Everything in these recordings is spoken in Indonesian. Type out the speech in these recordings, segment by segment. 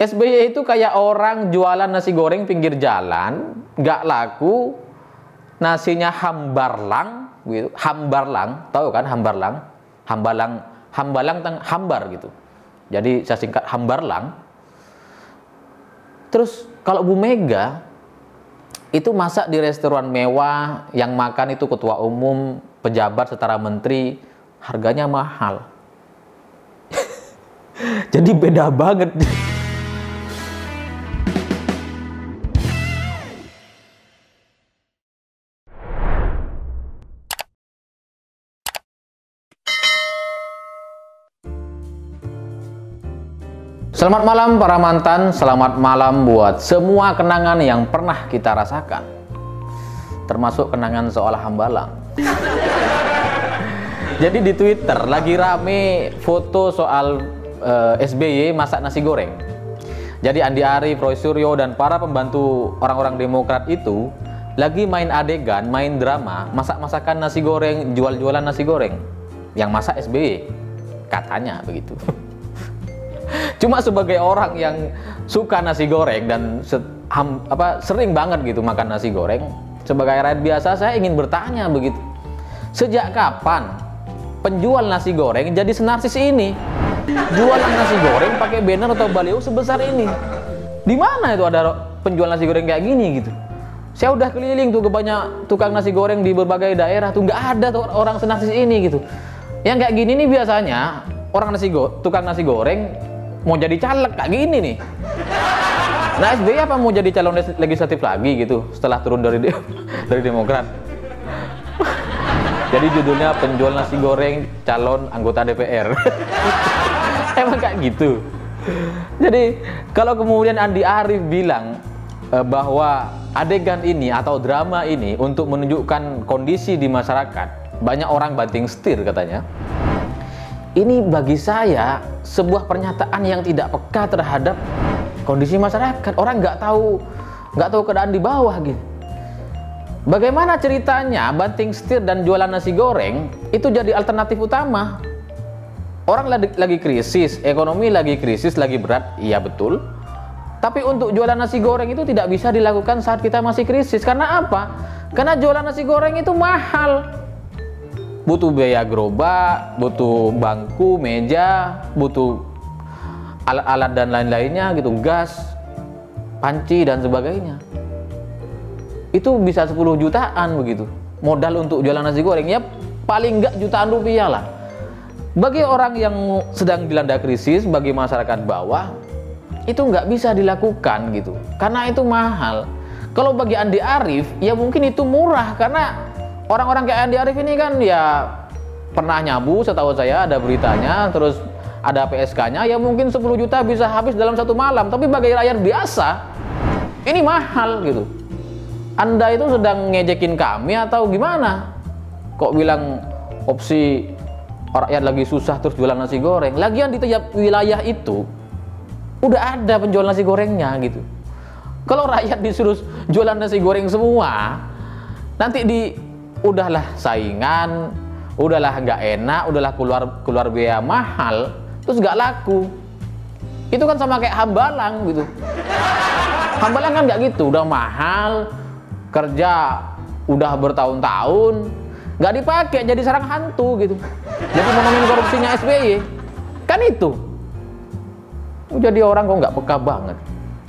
SBY itu kayak orang jualan nasi goreng pinggir jalan, nggak laku, nasinya hambarlang, gitu. Hambarlang, tahu kan hambarlang? Hambar gitu. Jadi saya singkat hambarlang. Terus kalau Bu Mega itu masak di restoran mewah, yang makan itu ketua umum, pejabat, setara menteri, harganya mahal. Jadi beda banget. Selamat malam para mantan, selamat malam buat semua kenangan yang pernah kita rasakan. Termasuk kenangan soal hambalang. Jadi di Twitter lagi rame foto soal SBY masak nasi goreng. Jadi Andi Arief, Roy Suryo, dan para pembantu orang-orang Demokrat itu lagi main adegan, main drama, masak-masakan nasi goreng, jual-jualan nasi goreng. Yang masak SBY, katanya begitu. Cuma sebagai orang yang suka nasi goreng dan sering banget gitu makan nasi goreng, sebagai rakyat biasa saya ingin bertanya begitu. Sejak kapan penjual nasi goreng jadi senarsis ini? Jualan nasi goreng pakai banner atau baliho sebesar ini. Di mana itu ada penjual nasi goreng kayak gini gitu? Saya udah keliling tuh ke banyak tukang nasi goreng di berbagai daerah tuh, nggak ada tuh orang senarsis ini gitu. Yang kayak gini nih biasanya orang tukang nasi goreng mau jadi caleg kayak gini nih. Nah, SBY apa mau jadi calon legislatif lagi gitu setelah turun dari Demokrat? Jadi judulnya penjual nasi goreng calon anggota DPR. Emang kayak gitu. Jadi kalau kemudian Andi Arief bilang bahwa adegan ini atau drama ini untuk menunjukkan kondisi di masyarakat, banyak orang banting setir katanya. Ini bagi saya sebuah pernyataan yang tidak peka terhadap kondisi masyarakat. Orang nggak tahu keadaan di bawah gitu. Bagaimana ceritanya banting setir dan jualan nasi goreng itu jadi alternatif utama? Orang lagi krisis, ekonomi lagi krisis, lagi berat, iya betul. Tapi untuk jualan nasi goreng itu tidak bisa dilakukan saat kita masih krisis. Karena apa? Karena jualan nasi goreng itu mahal. Butuh biaya gerobak, butuh bangku, meja, butuh alat-alat dan lain-lainnya gitu, gas, panci dan sebagainya. Itu bisa 10 jutaan begitu. Modal untuk jualan nasi goreng ya paling enggak jutaan rupiah lah. Bagi orang yang sedang dilanda krisis, bagi masyarakat bawah, itu nggak bisa dilakukan gitu. Karena itu mahal. Kalau bagi Andi Arief, ya mungkin itu murah karena orang-orang kayak Andi Arief ini kan ya pernah nyabu, setahu saya ada beritanya, terus ada PSK-nya, ya mungkin 10 juta bisa habis dalam satu malam. Tapi bagi rakyat biasa, ini mahal gitu. Anda itu sedang ngejekin kami atau gimana? Kok bilang opsi rakyat lagi susah terus jualan nasi goreng? Lagian di tiap wilayah itu udah ada penjual nasi gorengnya gitu. Kalau rakyat disuruh jualan nasi goreng semua, nanti udahlah saingan, udahlah nggak enak, udahlah keluar biaya mahal, terus nggak laku. Itu kan sama kayak hambalang gitu. Hambalang kan nggak gitu, udah mahal, kerja udah bertahun-tahun, nggak dipakai, jadi sarang hantu gitu. Jadi monumen korupsinya SBY, kan itu. Jadi orang kok nggak peka banget.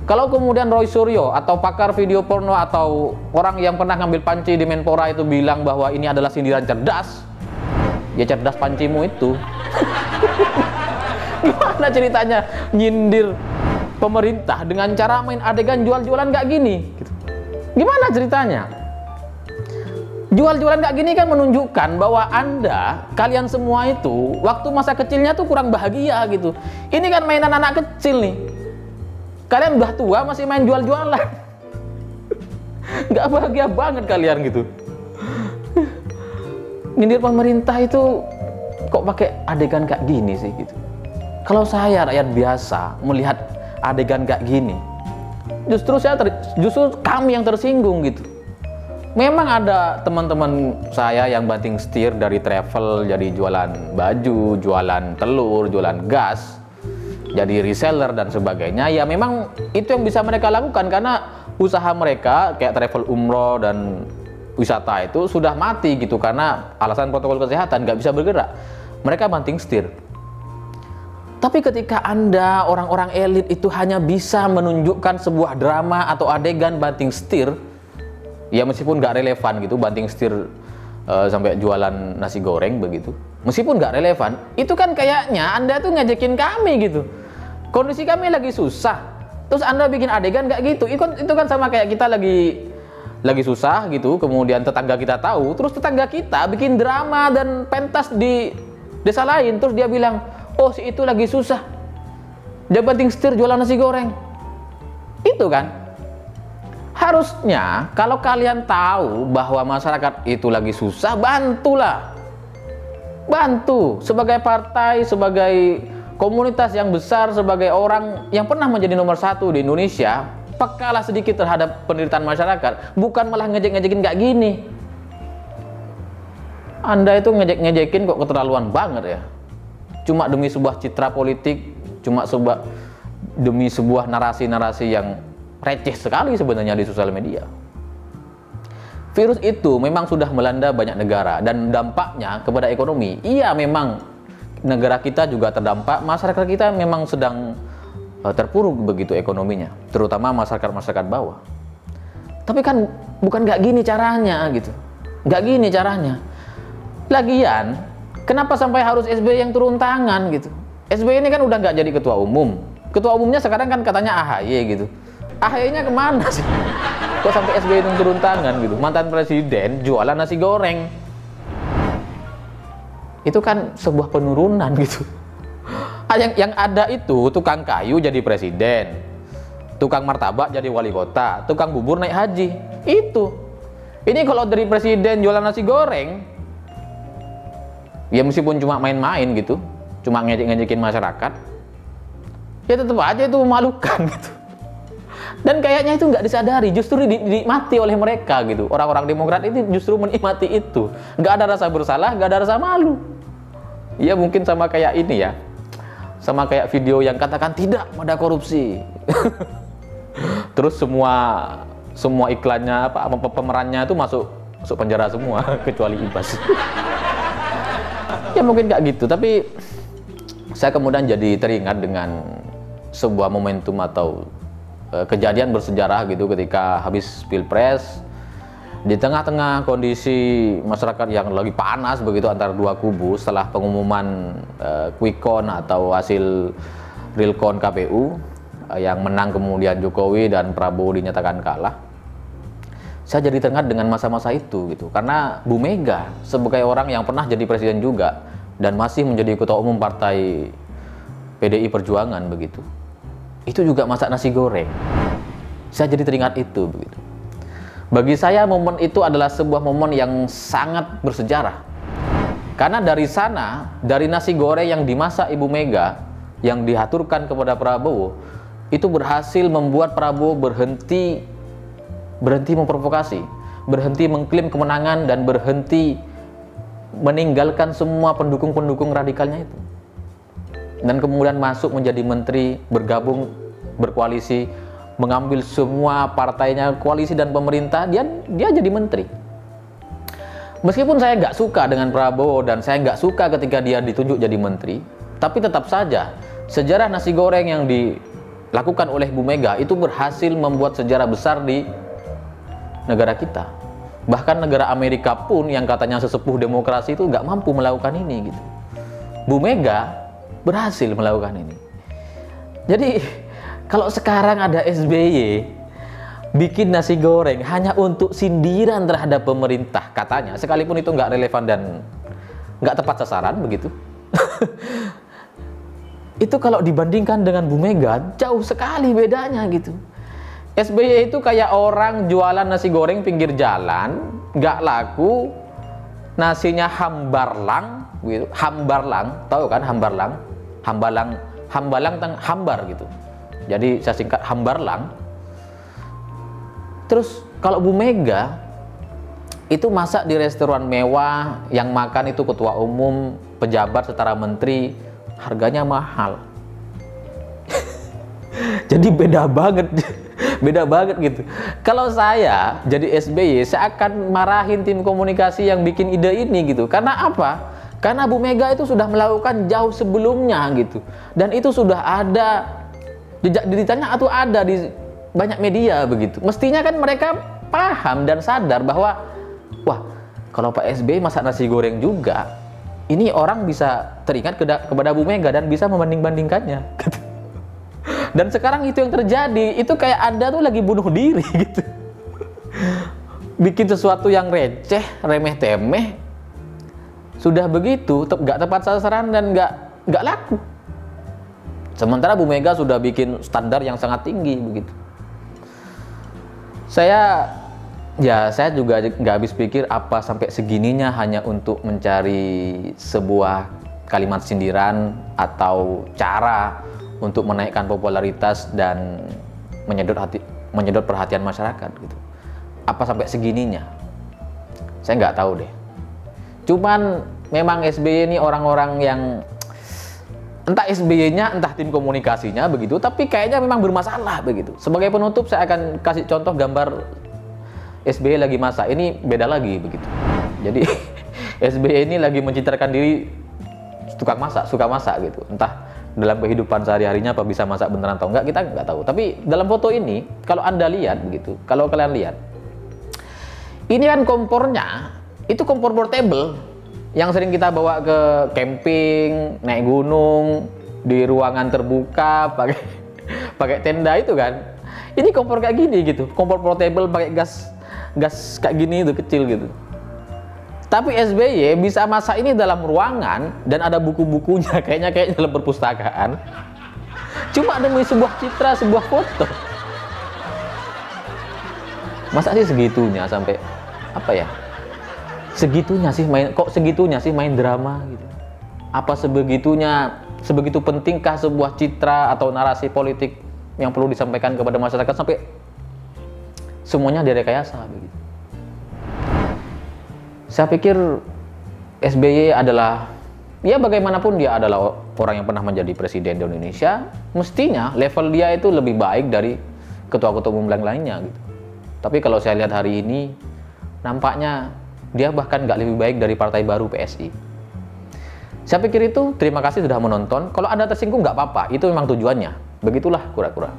Kalau kemudian Roy Suryo atau pakar video porno atau orang yang pernah ngambil panci di Menpora itu bilang bahwa ini adalah sindiran cerdas, ya cerdas pancimu itu. Gimana ceritanya nyindir pemerintah dengan cara main adegan jual-jualan kayak gini? Gimana ceritanya? Jual-jualan kayak gini kan menunjukkan bahwa kalian semua itu waktu masa kecilnya tuh kurang bahagia gitu. Ini kan mainan anak kecil nih. Kalian udah tua masih main jual-jualan. Nggak bahagia banget kalian gitu. Nyindir pemerintah itu kok pakai adegan kayak gini sih gitu. Kalau saya rakyat biasa melihat adegan kayak gini, justru kami yang tersinggung gitu. Memang ada teman-teman saya yang banting setir dari travel, jadi jualan baju, jualan telur, jualan gas. jadi reseller dan sebagainya, ya memang itu yang bisa mereka lakukan karena usaha mereka kayak travel umroh dan wisata itu sudah mati gitu karena alasan protokol kesehatan nggak bisa bergerak. Mereka banting setir. Tapi ketika Anda orang-orang elit itu hanya bisa menunjukkan sebuah drama atau adegan banting setir, ya meskipun nggak relevan gitu, banting setir sampai jualan nasi goreng begitu, meskipun nggak relevan, itu kan kayaknya Anda tuh ngejekin kami gitu. Kondisi kami lagi susah, terus Anda bikin adegan nggak gitu. Itu kan sama kayak kita lagi susah gitu, kemudian tetangga kita tahu, terus tetangga kita bikin drama dan pentas di desa lain, terus dia bilang, oh si itu lagi susah, dia banting setir jualan nasi goreng. Itu kan harusnya kalau kalian tahu bahwa masyarakat itu lagi susah, bantulah. Bantu sebagai partai, sebagai komunitas yang besar, sebagai orang yang pernah menjadi nomor 1 di Indonesia, pekalah sedikit terhadap penderitaan masyarakat, bukan malah ngejek-ngejekin kayak gini. Anda itu ngejek-ngejekin kok keterlaluan banget ya. Cuma demi sebuah citra politik, cuma demi sebuah narasi-narasi yang receh sekali sebenarnya di sosial media. Virus itu memang sudah melanda banyak negara dan dampaknya kepada ekonomi. Iya, memang negara kita juga terdampak, masyarakat kita memang sedang terpuruk begitu ekonominya, terutama masyarakat bawah. Tapi kan bukan nggak gini caranya gitu, nggak gini caranya. Lagian, kenapa sampai harus SBY yang turun tangan gitu? SBY ini kan udah nggak jadi ketua umum. Ketua umumnya sekarang kan katanya AHY gitu. AHY-nya kemana sih? Kok sampai SBY yang turun tangan gitu? Mantan presiden jualan nasi goreng. Itu kan sebuah penurunan gitu. Yang ada itu tukang kayu jadi presiden, tukang martabak jadi wali kota, tukang bubur naik haji. Itu. Ini kalau dari presiden jualan nasi goreng, ya meskipun cuma main-main gitu, cuma ngejek-ngejekin masyarakat, ya tetap aja itu memalukan gitu. Dan kayaknya itu nggak disadari, justru dinikmati oleh mereka gitu. Orang-orang Demokrat itu justru menikmati itu, nggak ada rasa bersalah, nggak ada rasa malu. Ya mungkin sama kayak ini ya, sama kayak video yang katakan tidak pada korupsi. Terus semua iklannya pemerannya itu masuk penjara semua kecuali Ibas. Ya mungkin nggak gitu, tapi saya kemudian jadi teringat dengan sebuah momentum atau kejadian bersejarah gitu ketika habis Pilpres, di tengah-tengah kondisi masyarakat yang lagi panas begitu antara dua kubu setelah pengumuman quick count atau hasil real count KPU yang menang kemudian Jokowi dan Prabowo dinyatakan kalah. Saya jadi teringat dengan masa-masa itu gitu, karena Bu Mega sebagai orang yang pernah jadi presiden juga dan masih menjadi ketua umum partai PDI Perjuangan begitu, itu juga masak nasi goreng. Saya jadi teringat itu begitu. Bagi saya momen itu adalah sebuah momen yang sangat bersejarah, karena dari sana, dari nasi goreng yang dimasak Ibu Mega yang diaturkan kepada Prabowo, itu berhasil membuat Prabowo berhenti memprovokasi, berhenti mengklaim kemenangan, dan berhenti meninggalkan semua pendukung-pendukung radikalnya itu. Dan kemudian masuk menjadi menteri, bergabung, berkoalisi, mengambil semua partainya, koalisi dan pemerintah, dia jadi menteri. Meskipun saya nggak suka dengan Prabowo dan saya nggak suka ketika dia ditunjuk jadi menteri, tapi tetap saja sejarah nasi goreng yang dilakukan oleh Bu Mega itu berhasil membuat sejarah besar di negara kita. Bahkan negara Amerika pun yang katanya sesepuh demokrasi itu nggak mampu melakukan ini gitu. Bu Mega berhasil melakukan ini. Jadi kalau sekarang ada SBY bikin nasi goreng hanya untuk sindiran terhadap pemerintah katanya, sekalipun itu nggak relevan dan nggak tepat sasaran begitu. Itu kalau dibandingkan dengan Bu Mega jauh sekali bedanya gitu. SBY itu kayak orang jualan nasi goreng pinggir jalan, nggak laku, nasinya hambarlang gitu. Hambarlang, tahu kan hambarlang? Hambalang hambar gitu. Jadi saya singkat hambarlang. Terus kalau Bu Mega itu masak di restoran mewah, yang makan itu ketua umum, pejabat setara menteri, harganya mahal. Jadi beda banget. Beda banget gitu. Kalau saya jadi SBY, saya akan marahin tim komunikasi yang bikin ide ini gitu. Karena apa? Karena Bu Mega itu sudah melakukan jauh sebelumnya gitu. Dan itu sudah ada jejak digitalnya atau ada di banyak media begitu. Mestinya kan mereka paham dan sadar bahwa wah, kalau Pak SBY masak nasi goreng juga, ini orang bisa teringat kepada Bu Mega dan bisa membanding-bandingkannya gitu. Dan sekarang itu yang terjadi, itu kayak Anda tuh lagi bunuh diri gitu. Bikin sesuatu yang receh, remeh-temeh, sudah begitu, nggak tepat sasaran dan nggak laku. Sementara Bu Mega sudah bikin standar yang sangat tinggi begitu. Saya juga nggak habis pikir apa sampai segininya hanya untuk mencari sebuah kalimat sindiran atau cara untuk menaikkan popularitas dan menyedot perhatian masyarakat gitu. Apa sampai segininya? Saya nggak tahu deh. Cuman memang SBY ini orang-orang yang entah SBY-nya, entah tim komunikasinya begitu, tapi kayaknya memang bermasalah begitu. Sebagai penutup saya akan kasih contoh gambar SBY lagi masak. Ini beda lagi begitu. Jadi SBY ini lagi mencitrakan diri tukang masak, suka masak gitu. Entah dalam kehidupan sehari-harinya apa bisa masak beneran atau enggak, kita nggak tahu. Tapi dalam foto ini, kalau Anda lihat begitu, kalau kalian lihat, ini kan kompornya, itu kompor portable yang sering kita bawa ke camping, naik gunung, di ruangan terbuka, pakai tenda itu kan. Ini kompor kayak gini gitu, kompor portable pakai gas kayak gini itu kecil gitu. Tapi SBY bisa masak ini dalam ruangan dan ada buku-bukunya, kayaknya dalam perpustakaan. Cuma demi sebuah citra, sebuah foto. Masa sih segitunya sampai apa ya? Segitunya sih main drama gitu. Apa sebegitu pentingkah sebuah citra atau narasi politik yang perlu disampaikan kepada masyarakat sampai semuanya direkayasa begitu. Saya pikir SBY adalah, ya bagaimanapun dia adalah orang yang pernah menjadi presiden di Indonesia, mestinya level dia itu lebih baik dari ketua-ketua umum lainnya gitu. Tapi kalau saya lihat hari ini, nampaknya dia bahkan nggak lebih baik dari partai baru PSI. Saya pikir itu, terima kasih sudah menonton. Kalau Anda tersinggung nggak apa-apa, itu memang tujuannya. Begitulah kura-kura.